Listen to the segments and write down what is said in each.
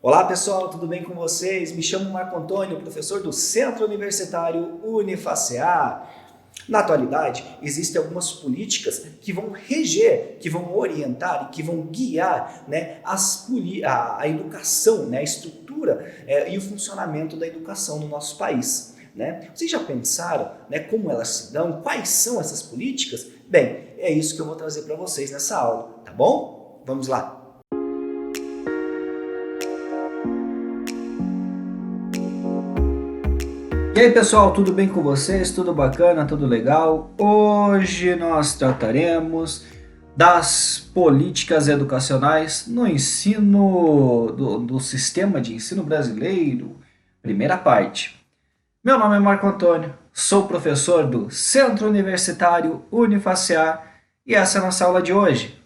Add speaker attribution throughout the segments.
Speaker 1: Olá pessoal, tudo bem com vocês? Me chamo Marco Antônio, professor do Centro Universitário Unifacear. Na atualidade, existem algumas políticas que vão reger, que vão orientar e que vão guiar, né, a educação, né, a estrutura e o funcionamento da educação no nosso país. Né? Vocês já pensaram, né, como elas se dão? Quais são essas políticas? Bem, é isso que eu vou trazer para vocês nessa aula, tá bom? Vamos lá! E aí pessoal, tudo bem com vocês? Tudo bacana? Tudo legal? Hoje nós trataremos das políticas educacionais no ensino do sistema de ensino brasileiro, primeira parte. Meu nome é Marco Antônio, sou professor do Centro Universitário Unifacear e essa é a nossa aula de hoje.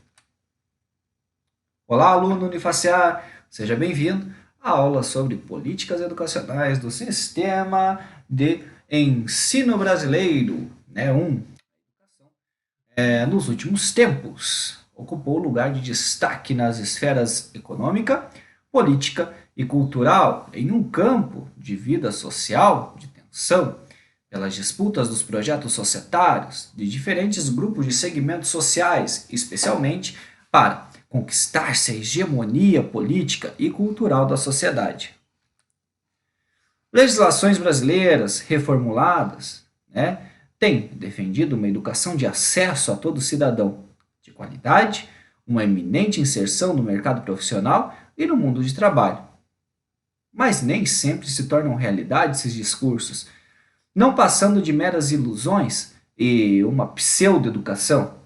Speaker 1: Olá, aluno Unifacear, seja bem-vindo à aula sobre políticas educacionais do sistema de ensino brasileiro, né? Nos últimos tempos, ocupou lugar de destaque nas esferas econômica, política e cultural, em um campo de vida social de tensão, pelas disputas dos projetos societários de diferentes grupos de segmentos sociais, especialmente para conquistar-se a hegemonia política e cultural da sociedade. Legislações brasileiras reformuladas, né, têm defendido uma educação de acesso a todo cidadão, de qualidade, uma eminente inserção no mercado profissional e no mundo de trabalho. Mas nem sempre se tornam realidade esses discursos, não passando de meras ilusões e uma pseudo-educação.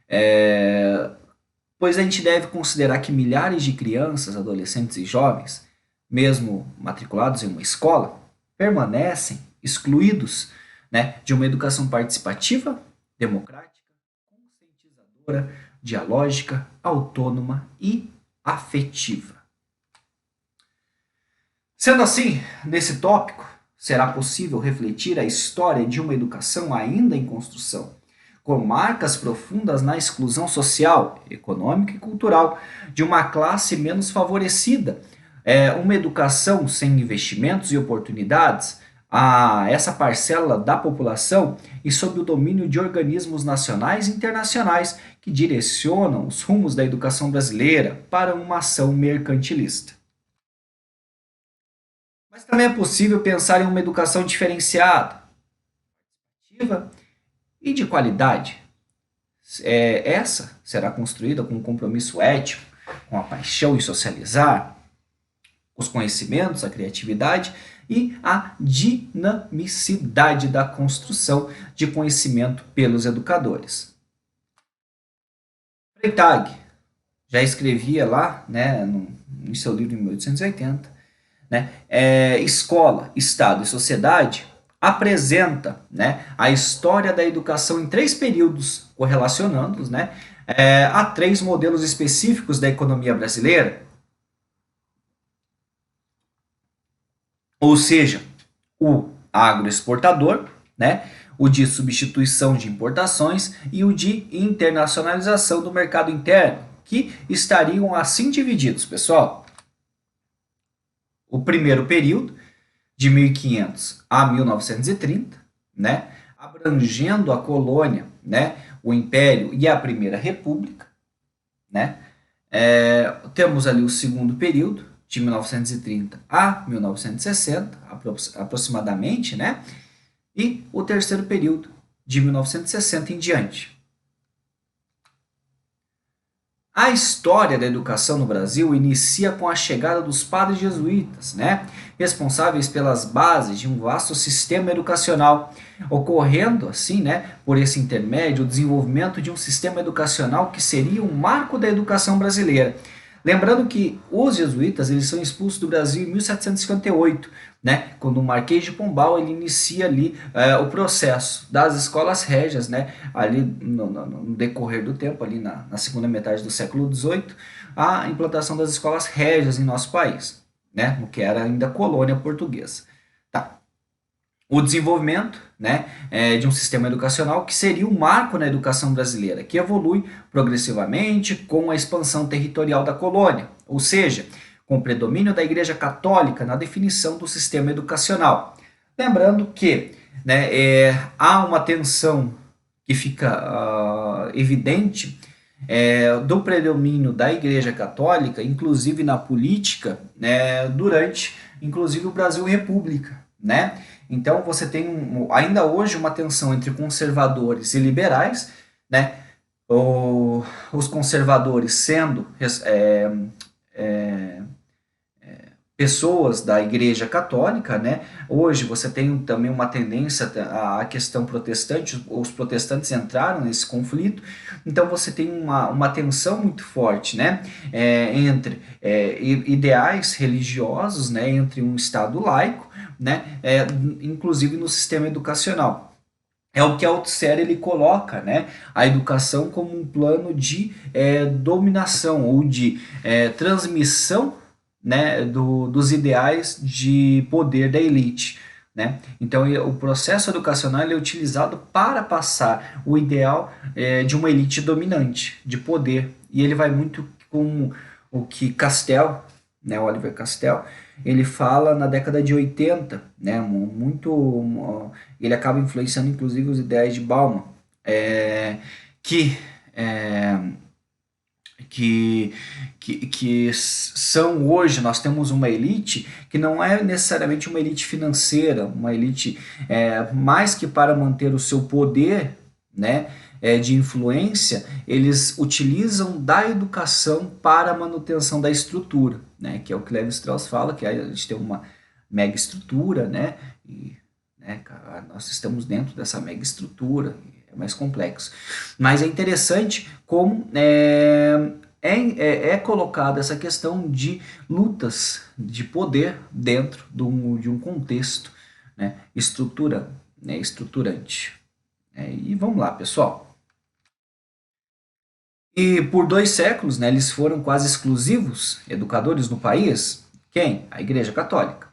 Speaker 1: É, Pois a gente deve considerar que milhares de crianças, adolescentes e jovens, mesmo matriculados em uma escola, permanecem excluídos, né, de uma educação participativa, democrática, conscientizadora, dialógica, autônoma e afetiva. Sendo assim, nesse tópico, será possível refletir a história de uma educação ainda em construção, com marcas profundas na exclusão social, econômica e cultural de uma classe menos favorecida, uma educação sem investimentos e oportunidades a essa parcela da população e sob o domínio de organismos nacionais e internacionais que direcionam os rumos da educação brasileira para uma ação mercantilista. Mas também é possível pensar em uma educação diferenciada, ativa e de qualidade. Essa será construída com um compromisso ético, com a paixão em socializar, os conhecimentos, a criatividade e a dinamicidade da construção de conhecimento pelos educadores. Freytag já escrevia lá, né, no seu livro em 1880, né, Escola, Estado e Sociedade, apresenta, né, a história da educação em 3 períodos, correlacionando-os, né, a 3 modelos específicos da economia brasileira, ou seja, o agroexportador, né, o de substituição de importações e o de internacionalização do mercado interno, que estariam assim divididos, pessoal. O primeiro período, de 1500 a 1930, né, abrangendo a colônia, né, o Império e a Primeira República. Né. Temos ali o segundo período, de 1930 a 1960, aproximadamente, né, e o terceiro período, de 1960 em diante. A história da educação no Brasil inicia com a chegada dos padres jesuítas, né, responsáveis pelas bases de um vasto sistema educacional, ocorrendo assim, né, por esse intermédio, o desenvolvimento de um sistema educacional que seria um marco da educação brasileira. Lembrando que os jesuítas eles são expulsos do Brasil em 1758, né, quando o Marquês de Pombal ele inicia ali o processo das escolas régias, né, ali no decorrer do tempo, ali na segunda metade do século XVIII, a implantação das escolas régias em nosso país, né, no que era ainda colônia portuguesa. Tá. o desenvolvimento, né, de um sistema educacional que seria um marco na educação brasileira, que evolui progressivamente com a expansão territorial da colônia, ou seja, com o predomínio da Igreja Católica na definição do sistema educacional. Lembrando que, né, há uma tensão que fica evidente do predomínio da Igreja Católica, inclusive na política, né, durante, inclusive, o Brasil República, né? Então você tem ainda hoje uma tensão entre conservadores e liberais, né? Os conservadores sendo é, pessoas da Igreja Católica, né? Hoje você tem também uma tendência à questão protestante, os protestantes entraram nesse conflito, então você tem uma tensão muito forte, né? Entre ideais religiosos, né? Entre um Estado laico, né? Inclusive no sistema educacional. É o que Althusser ele coloca, né, a educação como um plano de dominação ou de transmissão, né, dos ideais de poder da elite. Né? Então, o processo educacional é utilizado para passar o ideal de uma elite dominante, de poder. E ele vai muito com o que Castell, né, Oliver Castell, ele fala na década de 80, né, ele acaba influenciando inclusive os ideais de Bauman, que é, que, que são hoje, nós temos uma elite que não é necessariamente uma elite financeira, uma elite mais que para manter o seu poder, né, de influência, eles utilizam da educação para a manutenção da estrutura, né, que é o que Levi Strauss fala, que a gente tem uma mega estrutura, né, e nós estamos dentro dessa mega estrutura, é mais complexo. Mas é interessante como é colocada essa questão de lutas de poder dentro de um contexto, né, estruturante. E vamos lá, pessoal. E por 2 séculos, né, eles foram quase exclusivos educadores no país. Quem? A Igreja Católica.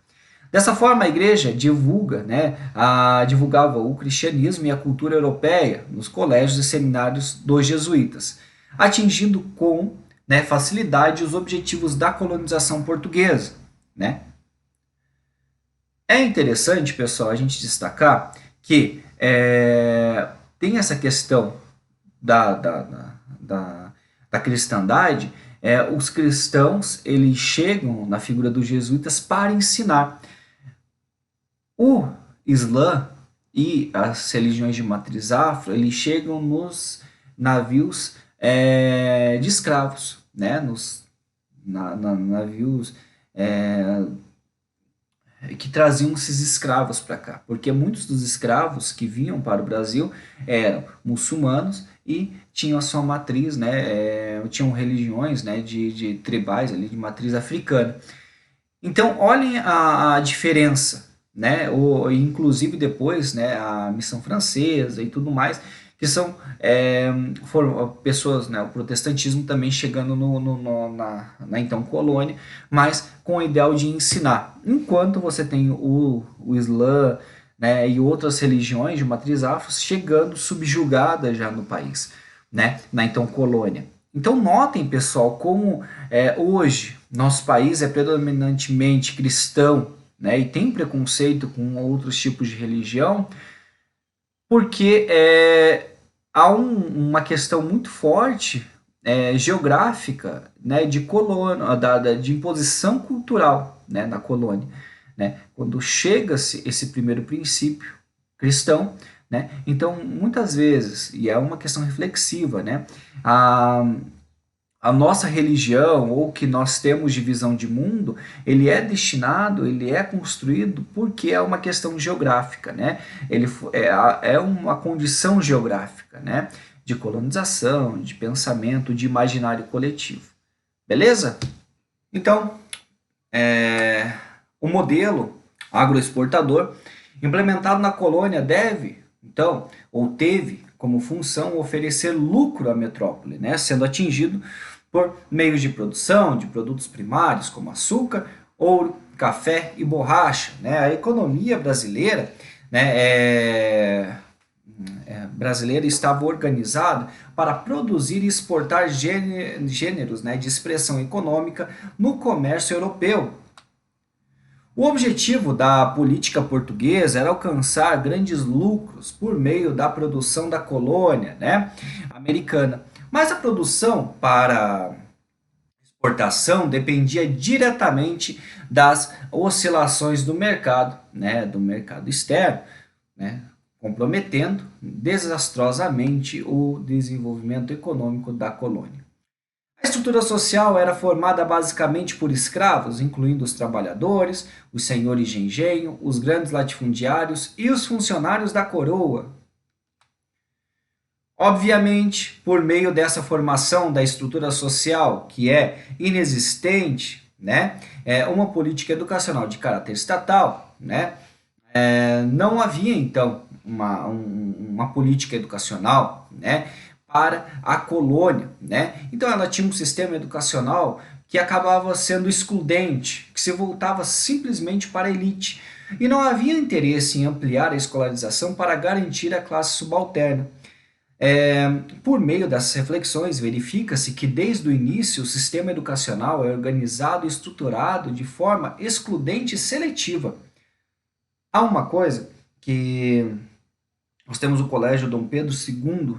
Speaker 1: Dessa forma, a igreja divulgava o cristianismo e a cultura europeia nos colégios e seminários dos jesuítas, atingindo com, né, facilidade os objetivos da colonização portuguesa. Né? É interessante, pessoal, a gente destacar que tem essa questão da cristandade. Os cristãos eles chegam na figura dos jesuítas para ensinar. O Islã e as religiões de matriz afro, eles chegam nos navios de escravos, né? Navios que traziam esses escravos para cá, porque muitos dos escravos que vinham para o Brasil eram muçulmanos e tinham a sua matriz, né? Tinham religiões, né, de tribais ali, de matriz africana. Então, olhem a diferença, né? Inclusive depois, né, a missão francesa e tudo mais, que foram pessoas, né, o protestantismo também chegando na então colônia, mas com o ideal de ensinar. Enquanto você tem o Islã, né, e outras religiões de matriz afro chegando subjugadas já no país, né, na então colônia. Então notem, pessoal, como hoje nosso país é predominantemente cristão, né, e tem preconceito com outros tipos de religião, porque há uma questão muito forte geográfica, né, de imposição cultural, né, na colônia. Né? Quando chega-se esse primeiro princípio cristão, né, então muitas vezes, e é uma questão reflexiva, né, a nossa religião ou que nós temos de visão de mundo, ele é construído porque é uma questão geográfica, né? Ele é uma condição geográfica, né? De colonização, de pensamento, de imaginário coletivo. Beleza? Então, o modelo agroexportador implementado na colônia teve como função oferecer lucro à metrópole, né, sendo atingido por meios de produção de produtos primários como açúcar, ouro, café e borracha. Né? A economia brasileira né, brasileira estava organizada para produzir e exportar gêneros, né, de expressão econômica no comércio europeu. O objetivo da política portuguesa era alcançar grandes lucros por meio da produção da colônia, né, americana. Mas a produção para exportação dependia diretamente das oscilações do mercado, né, do mercado externo, né, comprometendo desastrosamente o desenvolvimento econômico da colônia. A estrutura social era formada basicamente por escravos, incluindo os trabalhadores, os senhores de engenho, os grandes latifundiários e os funcionários da coroa. Obviamente, por meio dessa formação da estrutura social, que é inexistente, né, uma política educacional de caráter estatal, né, não havia então uma política educacional, né, para a colônia, né? Então ela tinha um sistema educacional que acabava sendo excludente, que se voltava simplesmente para a elite. E não havia interesse em ampliar a escolarização para garantir a classe subalterna. Por meio dessas reflexões, verifica-se que desde o início o sistema educacional é organizado e estruturado de forma excludente e seletiva. Há uma coisa que nós temos o Colégio Dom Pedro II,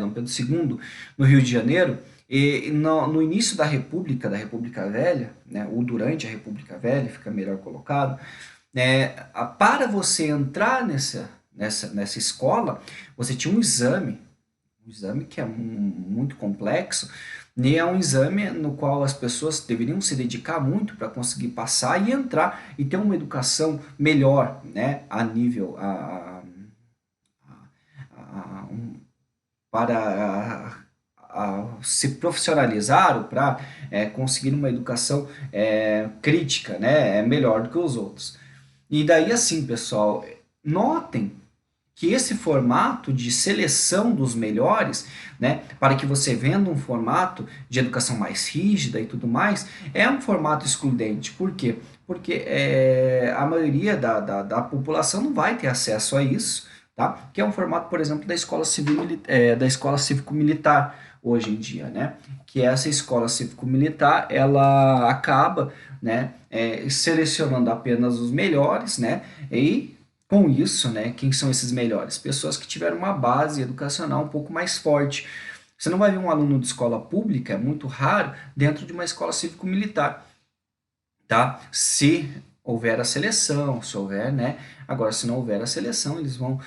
Speaker 1: Dom Pedro II, no Rio de Janeiro, e no início da República Velha, né, ou durante a República Velha, fica melhor colocado, para você entrar nessa escola, você tinha um exame que é muito complexo, e é um exame no qual as pessoas deveriam se dedicar muito para conseguir passar e entrar e ter uma educação melhor, né, a nível para se profissionalizar ou para conseguir uma educação crítica, né, melhor do que os outros. E daí assim, pessoal, notem que esse formato de seleção dos melhores, né, para que você venda um formato de educação mais rígida e tudo mais, é um formato excludente. Por quê? Porque a maioria da população não vai ter acesso a isso, tá? Que é um formato, por exemplo, da escola civil, da escola cívico-militar hoje em dia, né? Que essa escola cívico-militar, ela acaba, né, selecionando apenas os melhores, né? E com isso, né, quem são esses melhores? Pessoas que tiveram uma base educacional um pouco mais forte. Você não vai ver um aluno de escola pública, é muito raro, dentro de uma escola cívico-militar, tá? Se houver a seleção, se houver, né? Agora, se não houver a seleção, eles vão,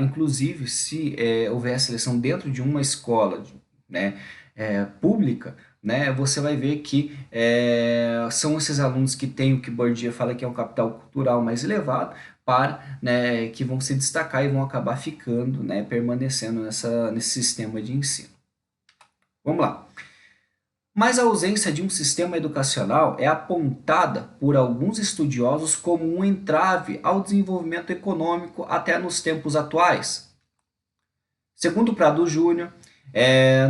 Speaker 1: inclusive, se houver a seleção dentro de uma escola, né, pública, né, você vai ver que são esses alunos que têm o que Bourdieu fala que é um capital cultural mais elevado, para, né, que vão se destacar e vão acabar ficando, né, permanecendo nesse sistema de ensino. Vamos lá. Mas a ausência de um sistema educacional é apontada por alguns estudiosos como um entrave ao desenvolvimento econômico até nos tempos atuais. Segundo Prado Júnior,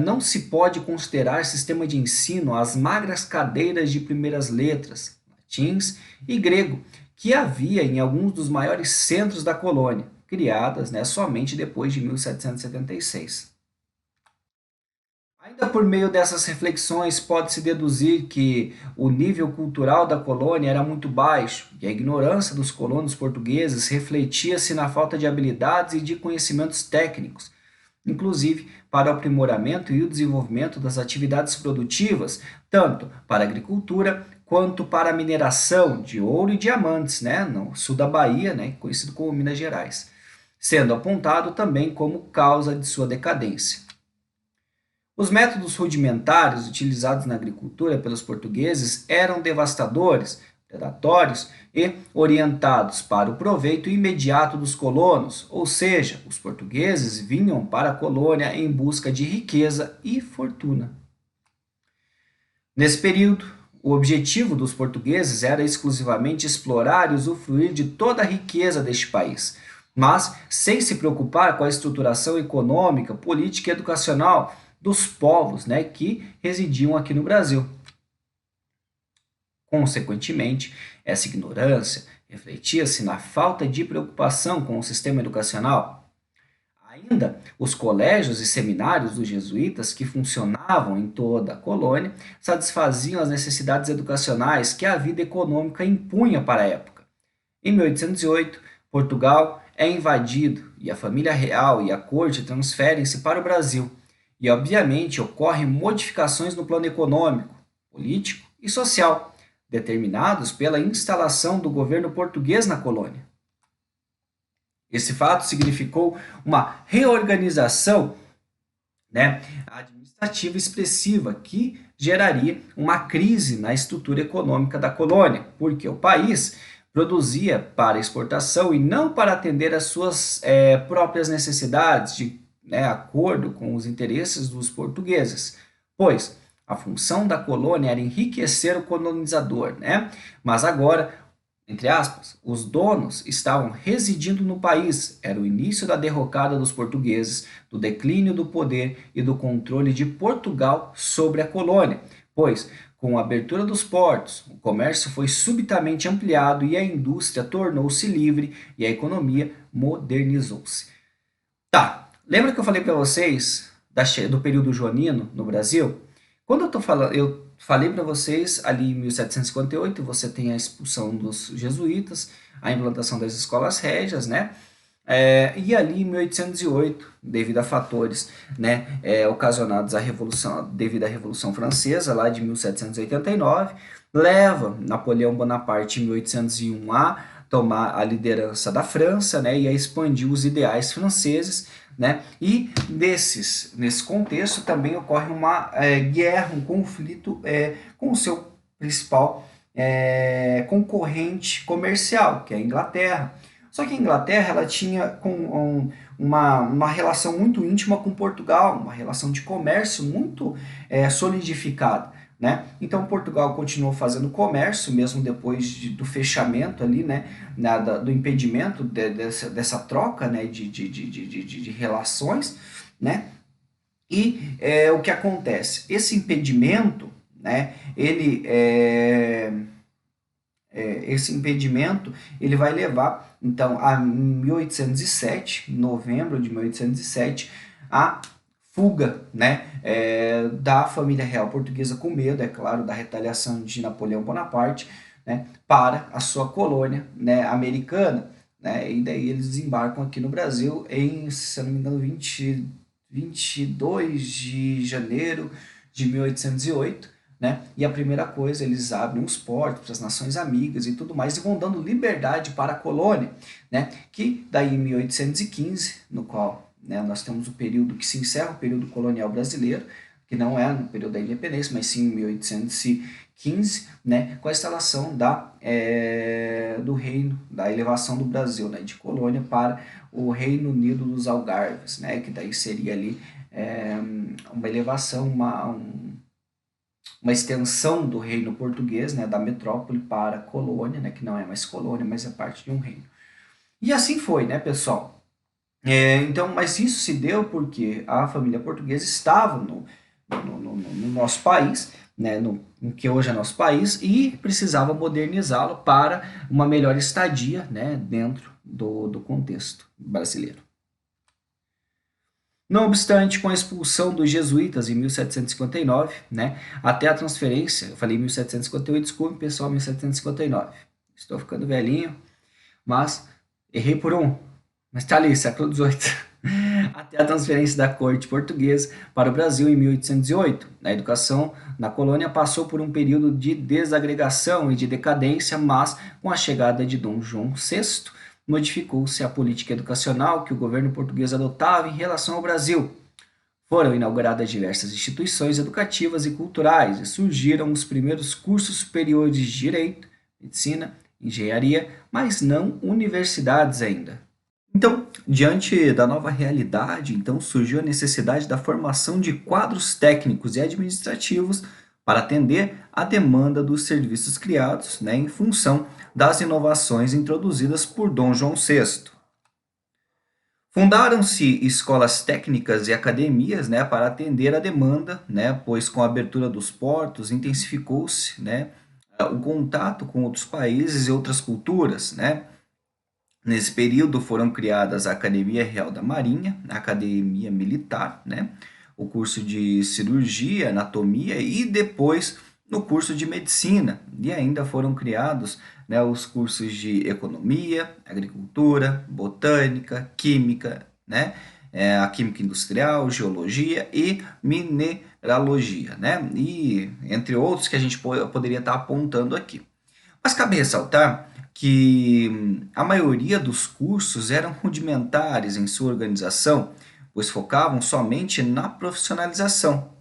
Speaker 1: não se pode considerar sistema de ensino as magras cadeiras de primeiras letras, latins e grego, que havia em alguns dos maiores centros da colônia, criadas, né, somente depois de 1776. Ainda por meio dessas reflexões, pode-se deduzir que o nível cultural da colônia era muito baixo e a ignorância dos colonos portugueses refletia-se na falta de habilidades e de conhecimentos técnicos, inclusive para o aprimoramento e o desenvolvimento das atividades produtivas, tanto para a agricultura quanto para a mineração de ouro e diamantes, né, no sul da Bahia, né, conhecido como Minas Gerais, sendo apontado também como causa de sua decadência. Os métodos rudimentares utilizados na agricultura pelos portugueses eram devastadores, predatórios e orientados para o proveito imediato dos colonos, ou seja, os portugueses vinham para a colônia em busca de riqueza e fortuna. Nesse período, o objetivo dos portugueses era exclusivamente explorar e usufruir de toda a riqueza deste país, mas sem se preocupar com a estruturação econômica, política e educacional dos povos, né, que residiam aqui no Brasil. Consequentemente, essa ignorância, Refletia-se na falta de preocupação com o sistema educacional. Ainda, os colégios e seminários dos jesuítas, que funcionavam em toda a colônia, satisfaziam as necessidades educacionais que a vida econômica impunha para a época. Em 1808, Portugal é invadido e a família real e a corte transferem-se para o Brasil. E, obviamente, ocorrem modificações no plano econômico, político e social, determinados pela instalação do governo português na colônia. Esse fato significou uma reorganização, né, administrativa expressiva que geraria uma crise na estrutura econômica da colônia, porque o país produzia para exportação e não para atender às suas próprias necessidades, de acordo com os interesses dos portugueses, pois a função da colônia era enriquecer o colonizador, né? Mas agora, entre aspas, os donos estavam residindo no país. Era o início da derrocada dos portugueses, do declínio do poder e do controle de Portugal sobre a colônia, pois, com a abertura dos portos, o comércio foi subitamente ampliado e a indústria tornou-se livre e a economia modernizou-se. Tá, lembra que eu falei para vocês do período joanino no Brasil? Quando eu falei para vocês, ali em 1758, você tem a expulsão dos jesuítas, a implantação das escolas régias, né? E ali em 1808, devido a fatores, né, ocasionados devido à Revolução Francesa, lá de 1789, leva Napoleão Bonaparte em 1801 a tomar a liderança da França, né, e a expandir os ideais franceses, né? E nesse contexto também ocorre uma guerra, um conflito com o seu principal concorrente comercial, que é a Inglaterra. Só que a Inglaterra ela tinha uma relação muito íntima com Portugal, uma relação de comércio muito solidificada. Né? Então Portugal continuou fazendo comércio, mesmo depois do fechamento ali, né, do impedimento dessa troca, né, de relações, né? E o que acontece? Esse impedimento, né, esse impedimento ele vai levar, então, a 1807, em novembro de 1807, a fuga, né, da família real portuguesa com medo, é claro, da retaliação de Napoleão Bonaparte, né, para a sua colônia, né, americana, né, e daí eles desembarcam aqui no Brasil em, se eu não me engano, 22 de janeiro de 1808, né, e a primeira coisa, eles abrem os portos para as nações amigas e tudo mais, e vão dando liberdade para a colônia, né, que daí em 1815, no qual, né, nós temos o período que se encerra o período colonial brasileiro, que não é no período da independência, mas sim em 1815, né, com a instalação do reino, da elevação do Brasil, né, de colônia para o Reino Unido dos Algarves, né, que daí seria ali uma elevação, uma extensão do reino português, né, da metrópole para a colônia, né, que não é mais colônia, mas é parte de um reino. E assim foi, né, pessoal? Então, mas isso se deu porque a família portuguesa estava no nosso país, né, no que hoje é nosso país, e precisava modernizá-lo para uma melhor estadia, né, dentro do contexto brasileiro. Não obstante, com a expulsão dos jesuítas em 1759, né, até a transferência, eu falei 1758, desculpe pessoal, 1759, estou ficando velhinho, mas errei por mas está ali, século XVIII, até a transferência da corte portuguesa para o Brasil em 1808. A educação na colônia passou por um período de desagregação e de decadência, mas com a chegada de Dom João VI, modificou-se a política educacional que o governo português adotava em relação ao Brasil. Foram inauguradas diversas instituições educativas e culturais e surgiram os primeiros cursos superiores de direito, medicina, engenharia, mas não universidades ainda. Então, diante da nova realidade, então surgiu a necessidade da formação de quadros técnicos e administrativos para atender à demanda dos serviços criados, né, em função das inovações introduzidas por Dom João VI. Fundaram-se escolas técnicas e academias, né, para atender à demanda, né, pois com a abertura dos portos intensificou-se, né, o contato com outros países e outras culturas, né? Nesse período foram criadas a Academia Real da Marinha, a Academia Militar, né? O curso de Cirurgia, Anatomia e depois no curso de Medicina. E ainda foram criados, né, os cursos de Economia, Agricultura, Botânica, Química, né? A Química Industrial, Geologia e Mineralogia, né? E entre outros que a gente poderia estar apontando aqui. Mas cabe ressaltar que a maioria dos cursos eram rudimentares em sua organização, pois focavam somente na profissionalização.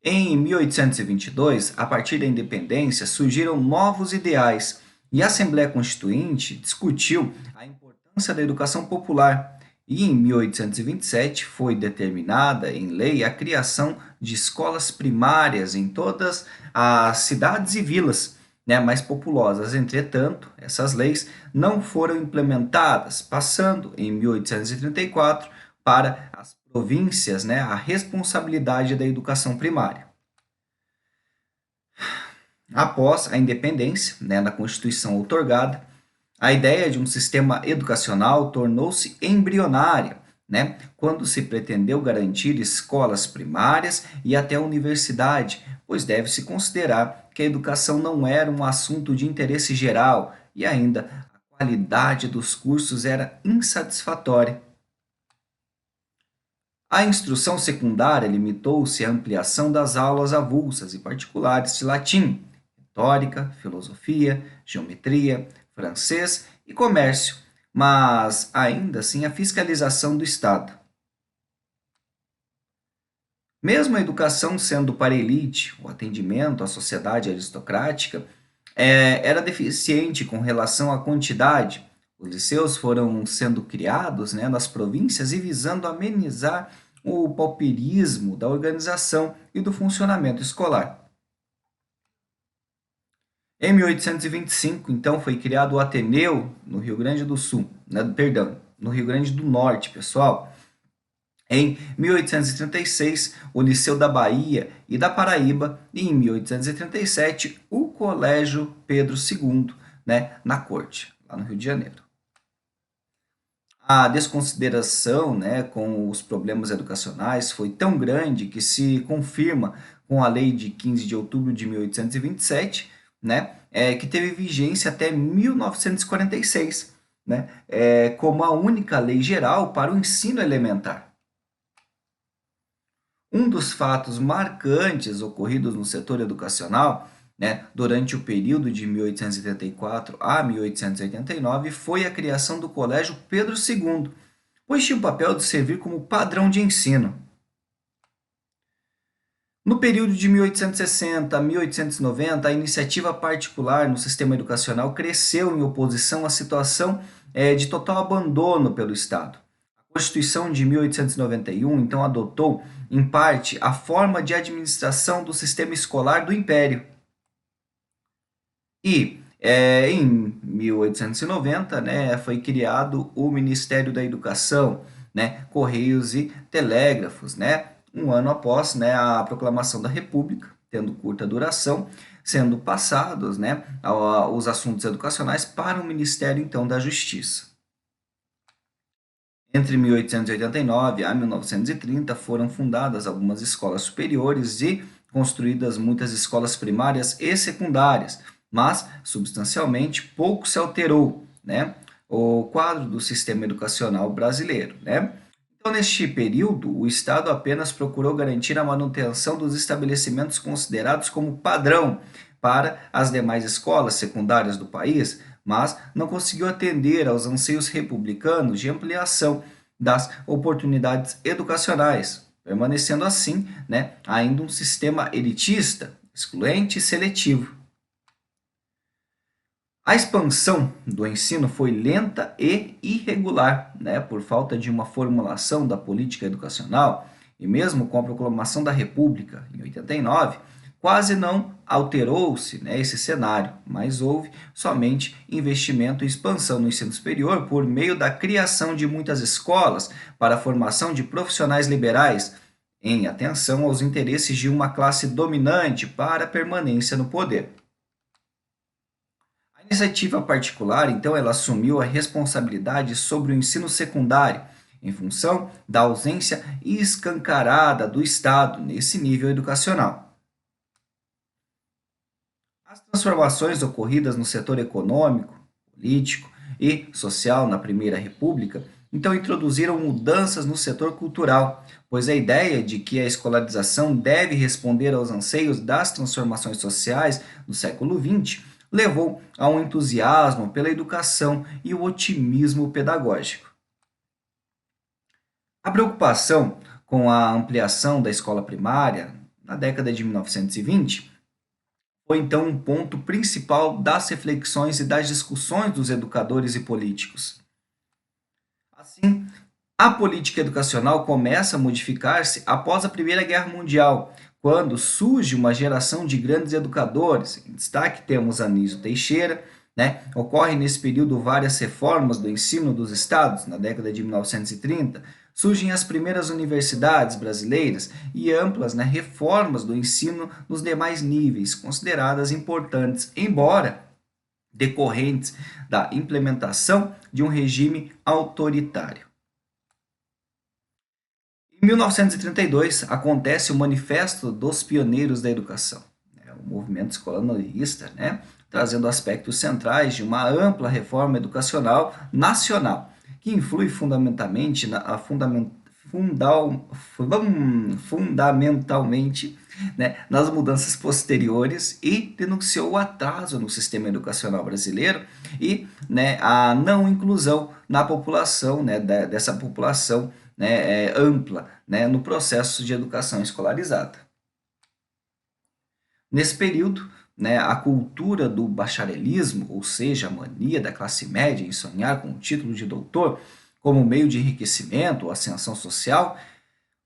Speaker 1: Em 1822, a partir da independência, surgiram novos ideais e a Assembleia Constituinte discutiu a importância da educação popular. E em 1827 foi determinada em lei a criação de escolas primárias em todas as cidades e vilas, né, mais populosas. Entretanto, essas leis não foram implementadas, passando em 1834 para as províncias, né, a responsabilidade da educação primária. Após a independência, né, na Constituição outorgada, a ideia de um sistema educacional tornou-se embrionária, né, quando se pretendeu garantir escolas primárias e até a universidade, pois deve-se considerar que a educação não era um assunto de interesse geral e ainda a qualidade dos cursos era insatisfatória. A instrução secundária limitou-se à ampliação das aulas avulsas e particulares de latim, retórica, filosofia, geometria, francês e comércio, mas ainda assim a fiscalização do Estado. Mesmo a educação sendo para a elite, o atendimento à sociedade aristocrática era deficiente com relação à quantidade. Os liceus foram sendo criados, né, nas províncias e visando amenizar o pauperismo da organização e do funcionamento escolar. Em 1825, então, foi criado o Ateneu no Rio Grande do Sul, né, perdão, no Rio Grande do Norte, pessoal. Em 1836, o Liceu da Bahia e da Paraíba, e em 1837, o Colégio Pedro II, né, na Corte, lá no Rio de Janeiro. A desconsideração, né, com os problemas educacionais foi tão grande que se confirma com a lei de 15 de outubro de 1827, né, que teve vigência até 1946, né, como a única lei geral para o ensino elementar. Um dos fatos marcantes ocorridos no setor educacional, né, durante o período de 1874 a 1889 foi a criação do Colégio Pedro II, pois tinha o papel de servir como padrão de ensino. No período de 1860 a 1890, a iniciativa particular no sistema educacional cresceu em oposição à situação de total abandono pelo Estado. A Constituição de 1891, então, adotou, em parte, a forma de administração do sistema escolar do Império. E em 1890, né, foi criado o Ministério da Educação, né, Correios e Telégrafos, né, um ano após, né, a proclamação da República, tendo curta duração, sendo passados, né, os assuntos educacionais para o Ministério então da Justiça. Entre 1889 a 1930 foram fundadas algumas escolas superiores e construídas muitas escolas primárias e secundárias, mas substancialmente pouco se alterou, né, o quadro do sistema educacional brasileiro, né? Então, neste período, o Estado apenas procurou garantir a manutenção dos estabelecimentos considerados como padrão para as demais escolas secundárias do país, mas não conseguiu atender aos anseios republicanos de ampliação das oportunidades educacionais, permanecendo assim, né, ainda um sistema elitista, excluente e seletivo. A expansão do ensino foi lenta e irregular, né, por falta de uma formulação da política educacional, e mesmo com a proclamação da República em 89, quase não alterou-se, né, esse cenário, mas houve somente investimento e expansão no ensino superior por meio da criação de muitas escolas para a formação de profissionais liberais, em atenção aos interesses de uma classe dominante para a permanência no poder. A iniciativa particular, então, ela assumiu a responsabilidade sobre o ensino secundário, em função da ausência escancarada do Estado nesse nível educacional. As transformações ocorridas no setor econômico, político e social na Primeira República, então introduziram mudanças no setor cultural, pois a ideia de que a escolarização deve responder aos anseios das transformações sociais do século XX levou a um entusiasmo pela educação e o otimismo pedagógico. A preocupação com a ampliação da escola primária na década de 1920 foi então um ponto principal das reflexões e das discussões dos educadores e políticos. Assim, a política educacional começa a modificar-se após a Primeira Guerra Mundial, quando surge uma geração de grandes educadores. Em destaque temos Anísio Teixeira, né? Ocorrem nesse período várias reformas do ensino dos estados, na década de 1930. Surgem as primeiras universidades brasileiras e amplas, né, reformas do ensino nos demais níveis, consideradas importantes, embora decorrentes da implementação de um regime autoritário. Em 1932, acontece o Manifesto dos Pioneiros da Educação, né, o movimento escolarista, né, trazendo aspectos centrais de uma ampla reforma educacional nacional, que influi fundamentalmente fundamentalmente, né, nas mudanças posteriores e denunciou o atraso no sistema educacional brasileiro e, né, a não inclusão na população, né, dessa população, né, ampla, né, no processo de educação escolarizada. Nesse período, né, a cultura do bacharelismo, ou seja, a mania da classe média em sonhar com o título de doutor como meio de enriquecimento ou ascensão social,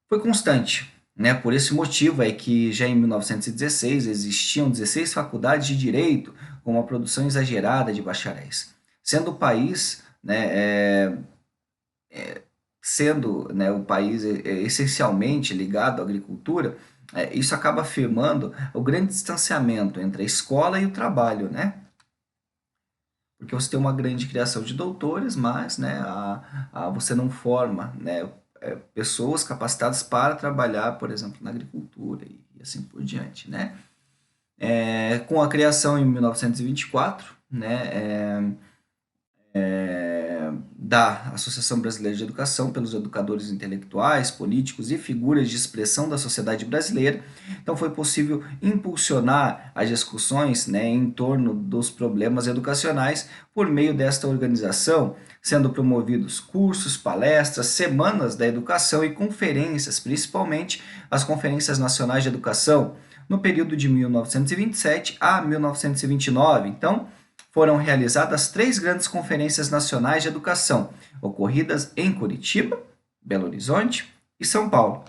Speaker 1: foi constante. Né? Por esse motivo é que já em 1916 existiam 16 faculdades de direito com uma produção exagerada de bacharéis, sendo o país, né, sendo, né, o país essencialmente ligado à agricultura, isso acaba afirmando o grande distanciamento entre a escola e o trabalho, né? Porque você tem uma grande criação de doutores, mas, né, você não forma, né, pessoas capacitadas para trabalhar, por exemplo, na agricultura e assim por diante, né? Com a criação em 1924, né, da Associação Brasileira de Educação pelos educadores intelectuais, políticos e figuras de expressão da sociedade brasileira. Então foi possível impulsionar as discussões, né, em torno dos problemas educacionais por meio desta organização, sendo promovidos cursos, palestras, semanas da educação e conferências, principalmente as conferências nacionais de educação, no período de 1927 a 1929. Então, foram realizadas 3 grandes conferências nacionais de educação, ocorridas em Curitiba, Belo Horizonte e São Paulo.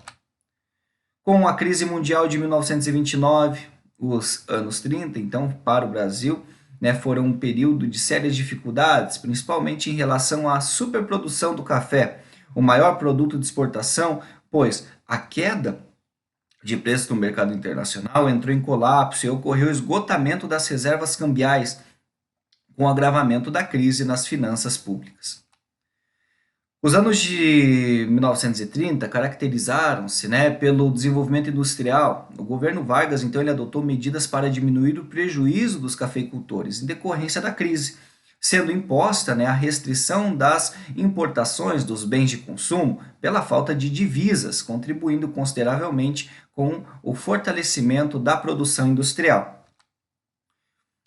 Speaker 1: Com a crise mundial de 1929, os anos 30, então, para o Brasil, né, foram um período de sérias dificuldades, principalmente em relação à superprodução do café, o maior produto de exportação, pois a queda de preço no mercado internacional entrou em colapso e ocorreu o esgotamento das reservas cambiais, com o agravamento da crise nas finanças públicas. Os anos de 1930 caracterizaram-se, né, pelo desenvolvimento industrial. O governo Vargas, então, ele adotou medidas para diminuir o prejuízo dos cafeicultores em decorrência da crise, sendo imposta, né, a restrição das importações dos bens de consumo pela falta de divisas, contribuindo consideravelmente com o fortalecimento da produção industrial.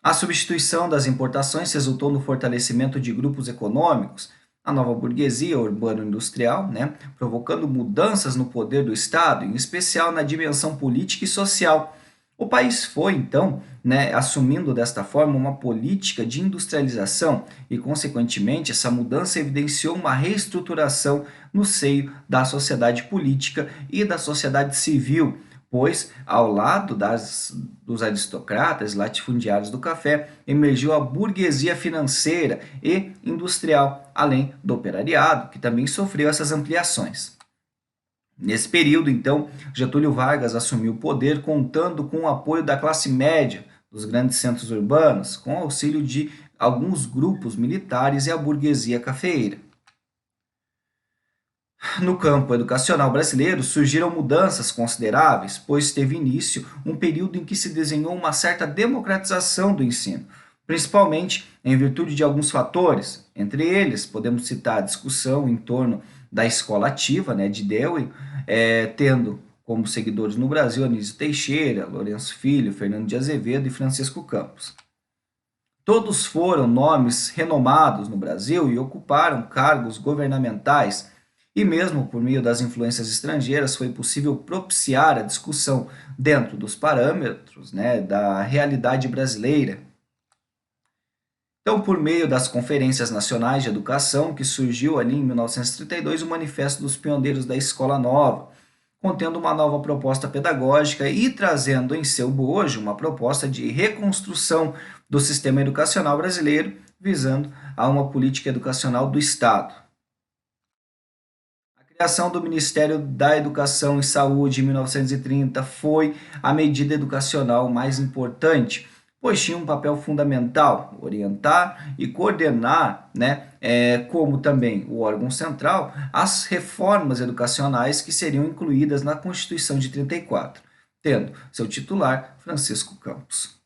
Speaker 1: A substituição das importações resultou no fortalecimento de grupos econômicos, a nova burguesia urbano-industrial, né, provocando mudanças no poder do Estado, em especial na dimensão política e social. O país foi, então, né, assumindo desta forma uma política de industrialização e, consequentemente, essa mudança evidenciou uma reestruturação no seio da sociedade política e da sociedade civil, pois, ao lado dos aristocratas latifundiários do café, emergiu a burguesia financeira e industrial, além do operariado, que também sofreu essas ampliações. Nesse período, então, Getúlio Vargas assumiu o poder contando com o apoio da classe média, dos grandes centros urbanos, com auxílio de alguns grupos militares e a burguesia cafeeira. No campo educacional brasileiro, surgiram mudanças consideráveis, pois teve início um período em que se desenhou uma certa democratização do ensino, principalmente em virtude de alguns fatores. Entre eles, podemos citar a discussão em torno da escola ativa, né, de Dewey, tendo como seguidores no Brasil Anísio Teixeira, Lourenço Filho, Fernando de Azevedo e Francisco Campos. Todos foram nomes renomados no Brasil e ocuparam cargos governamentais, e mesmo por meio das influências estrangeiras foi possível propiciar a discussão dentro dos parâmetros, né, da realidade brasileira. Então, por meio das Conferências Nacionais de Educação, que surgiu ali em 1932 o Manifesto dos Pioneiros da Escola Nova, contendo uma nova proposta pedagógica e trazendo em seu bojo uma proposta de reconstrução do sistema educacional brasileiro, visando a uma política educacional do Estado. A criação do Ministério da Educação e Saúde em 1930 foi a medida educacional mais importante, pois tinha um papel fundamental, orientar e coordenar, né, como também o órgão central, as reformas educacionais que seriam incluídas na Constituição de 34, tendo seu titular Francisco Campos.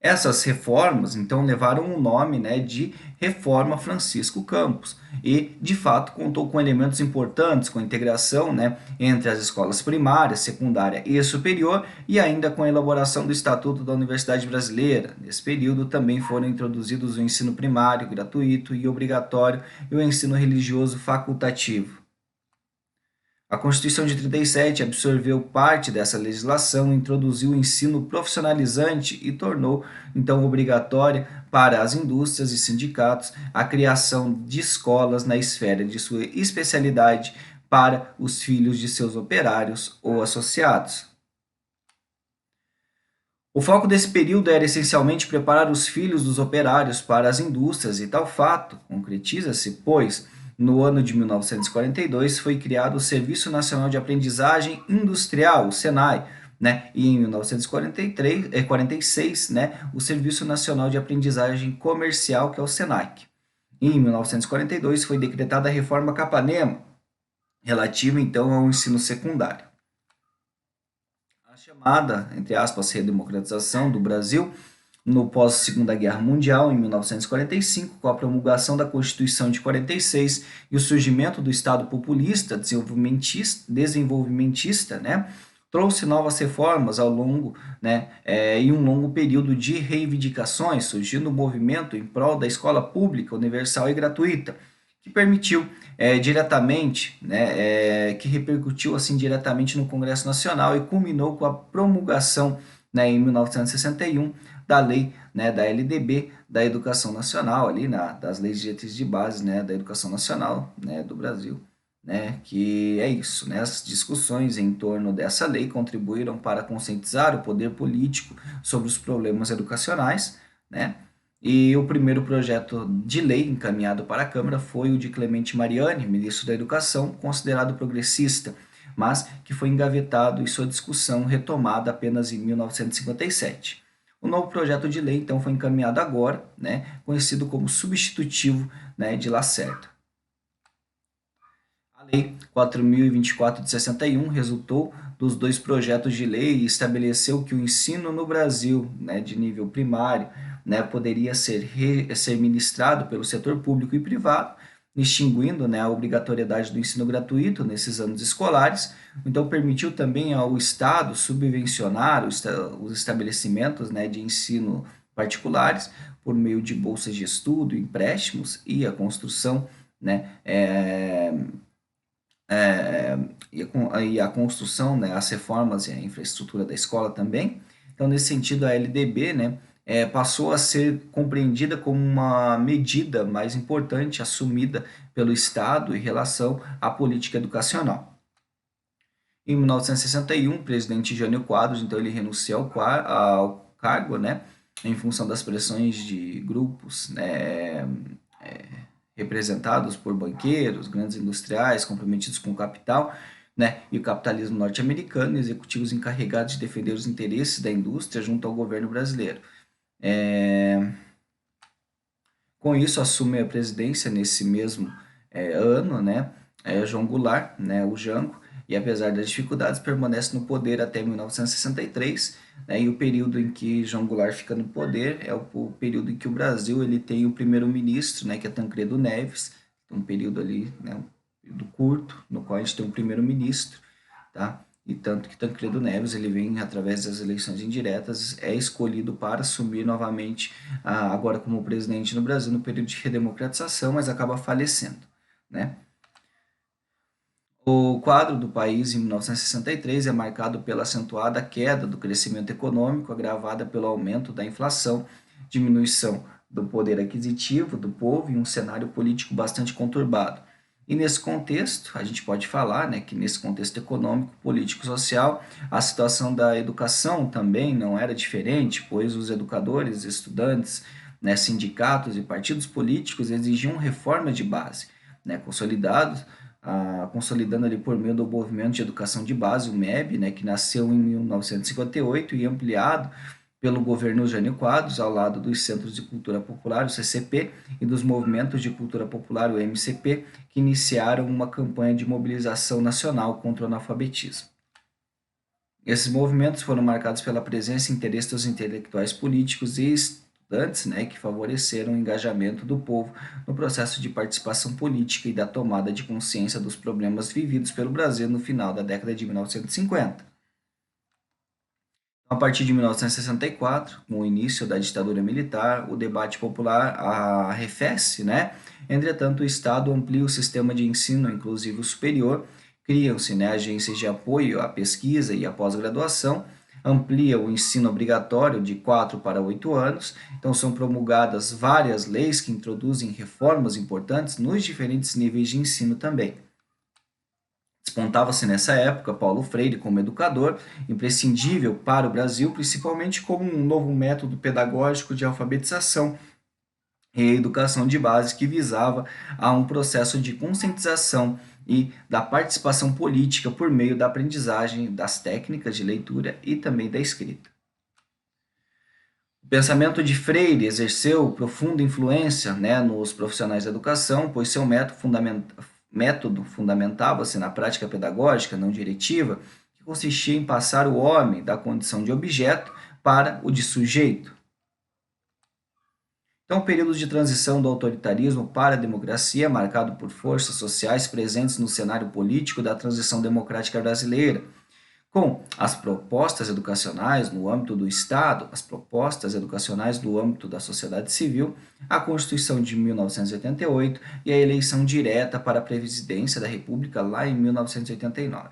Speaker 1: Essas reformas, então, levaram o nome, né, de Reforma Francisco Campos e, de fato, contou com elementos importantes, com a integração, né, entre as escolas primária, secundária e superior e ainda com a elaboração do Estatuto da Universidade Brasileira. Nesse período também foram introduzidos o ensino primário, gratuito e obrigatório e o ensino religioso facultativo. A Constituição de 37 absorveu parte dessa legislação, introduziu o ensino profissionalizante e tornou, então, obrigatória para as indústrias e sindicatos a criação de escolas na esfera de sua especialidade para os filhos de seus operários ou associados. O foco desse período era essencialmente preparar os filhos dos operários para as indústrias, e tal fato concretiza-se, pois, no ano de 1942 foi criado o Serviço Nacional de Aprendizagem Industrial, o SENAI, né? E em 1946, né, o Serviço Nacional de Aprendizagem Comercial, que é o SENAC. E em 1942 foi decretada a Reforma Capanema, relativa então ao ensino secundário. A chamada, entre aspas, redemocratização do Brasil no pós-Segunda Guerra Mundial, em 1945, com a promulgação da Constituição de 46 e o surgimento do Estado populista desenvolvimentista, né, trouxe novas reformas ao longo, né, e um longo período de reivindicações, surgindo um movimento em prol da escola pública, universal e gratuita, que permitiu diretamente, né, que repercutiu assim diretamente no Congresso Nacional e culminou com a promulgação, né, em 1961 da lei, né, da LDB, da Educação Nacional, ali das leis diretrizes de base, né, da Educação Nacional, né, do Brasil, né, que é isso, né, as discussões em torno dessa lei contribuíram para conscientizar o poder político sobre os problemas educacionais, né, e o primeiro projeto de lei encaminhado para a Câmara foi o de Clemente Mariani, ministro da Educação, considerado progressista, mas que foi engavetado e sua discussão retomada apenas em 1957. O novo projeto de lei, então, foi encaminhado agora, né, conhecido como substitutivo, né, de Lacerda. A Lei 4.024 de 61 resultou dos dois projetos de lei e estabeleceu que o ensino no Brasil, né, de nível primário, né, poderia ser ministrado pelo setor público e privado, extinguindo, né, a obrigatoriedade do ensino gratuito nesses anos escolares. Então, permitiu também ao Estado subvencionar os estabelecimentos, né, de ensino particulares por meio de bolsas de estudo, empréstimos e a construção, né, e a construção, né, as reformas e a infraestrutura da escola também. Então, nesse sentido, a LDB, né, passou a ser compreendida como uma medida mais importante assumida pelo Estado em relação à política educacional. Em 1961, o presidente Jânio Quadros, então, ele renunciou ao cargo, né, em função das pressões de grupos, né, representados por banqueiros, grandes industriais comprometidos com o capital, né, e o capitalismo norte-americano, e executivos encarregados de defender os interesses da indústria junto ao governo brasileiro. Com isso, assume a presidência nesse mesmo ano, né, João Goulart, né, o Jango, e apesar das dificuldades, permanece no poder até 1963, né, e o período em que João Goulart fica no poder é o período em que o Brasil ele tem o primeiro-ministro, né, que é Tancredo Neves, um período ali, né, um período curto, no qual a gente tem um primeiro-ministro, tá? E tanto que Tancredo Neves, ele vem através das eleições indiretas, é escolhido para assumir novamente, agora como presidente no Brasil, no período de redemocratização, mas acaba falecendo, né? O quadro do país em 1963 é marcado pela acentuada queda do crescimento econômico, agravada pelo aumento da inflação, diminuição do poder aquisitivo do povo e um cenário político bastante conturbado. E nesse contexto, a gente pode falar, né, que nesse contexto econômico, político, social, a situação da educação também não era diferente, pois os educadores, estudantes, né, sindicatos e partidos políticos exigiam reformas de base, né, consolidados consolidando ali por meio do Movimento de Educação de Base, o MEB, né, que nasceu em 1958 e ampliado pelo governo Jânio Quadros, ao lado dos Centros de Cultura Popular, o CCP, e dos Movimentos de Cultura Popular, o MCP, que iniciaram uma campanha de mobilização nacional contra o analfabetismo. Esses movimentos foram marcados pela presença e interesse dos intelectuais políticos e estudantes, né, que favoreceram o engajamento do povo no processo de participação política e da tomada de consciência dos problemas vividos pelo Brasil no final da década de 1950. A partir de 1964, com o início da ditadura militar, o debate popular arrefece, né? Entretanto, o Estado amplia o sistema de ensino inclusivo superior, criam-se, né, agências de apoio à pesquisa e à pós-graduação, amplia o ensino obrigatório de 4 para 8 anos, então são promulgadas várias leis que introduzem reformas importantes nos diferentes níveis de ensino também. Despontava-se nessa época Paulo Freire como educador, imprescindível para o Brasil, principalmente como um novo método pedagógico de alfabetização e educação de base que visava a um processo de conscientização e da participação política por meio da aprendizagem das técnicas de leitura e também da escrita. O pensamento de Freire exerceu profunda influência, né, nos profissionais da educação, pois seu método fundamentava-se na prática pedagógica não diretiva, que consistia em passar o homem da condição de objeto para o de sujeito. Então, o período de transição do autoritarismo para a democracia, marcado por forças sociais presentes no cenário político da transição democrática brasileira, com as propostas educacionais no âmbito do Estado, as propostas educacionais no âmbito da sociedade civil, a Constituição de 1988 e a eleição direta para a presidência da República lá em 1989.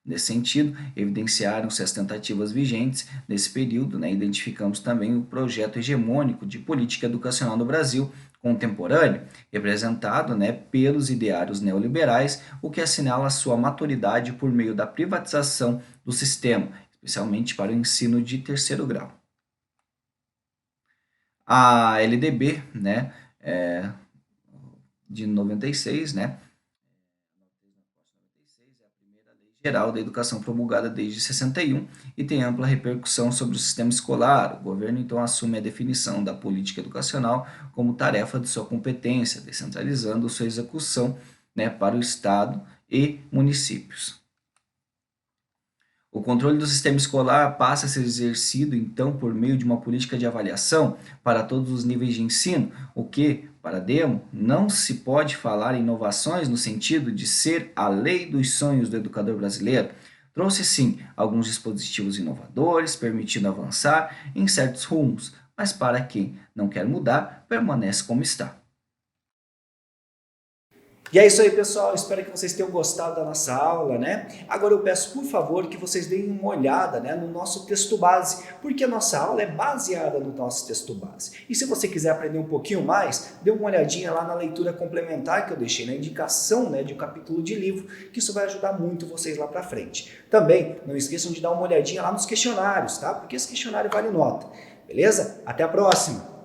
Speaker 1: Nesse sentido, evidenciaram-se as tentativas vigentes nesse período, né? Identificamos também o projeto hegemônico de política educacional no Brasil contemporâneo, representado, né, pelos ideários neoliberais, o que assinala a sua maturidade por meio da privatização do sistema, especialmente para o ensino de terceiro grau. A LDB, né, de 96, né, é a primeira lei geral da educação promulgada desde 61 e tem ampla repercussão sobre o sistema escolar. O governo então assume a definição da política educacional como tarefa de sua competência, descentralizando sua execução, né, para o Estado e municípios. O controle do sistema escolar passa a ser exercido, então, por meio de uma política de avaliação para todos os níveis de ensino, o que, para Demo, não se pode falar em inovações no sentido de ser a lei dos sonhos do educador brasileiro. Trouxe, sim, alguns dispositivos inovadores, permitindo avançar em certos rumos, mas para quem não quer mudar, permanece como está.
Speaker 2: E é isso aí, pessoal. Espero que vocês tenham gostado da nossa aula, né? Agora eu peço, por favor, que vocês deem uma olhada, né, no nosso texto base, porque a nossa aula é baseada no nosso texto base. E se você quiser aprender um pouquinho mais, dê uma olhadinha lá na leitura complementar que eu deixei na indicação, né, de um capítulo de livro, que isso vai ajudar muito vocês lá para frente. Também não esqueçam de dar uma olhadinha lá nos questionários, tá? Porque esse questionário vale nota. Beleza? Até a próxima!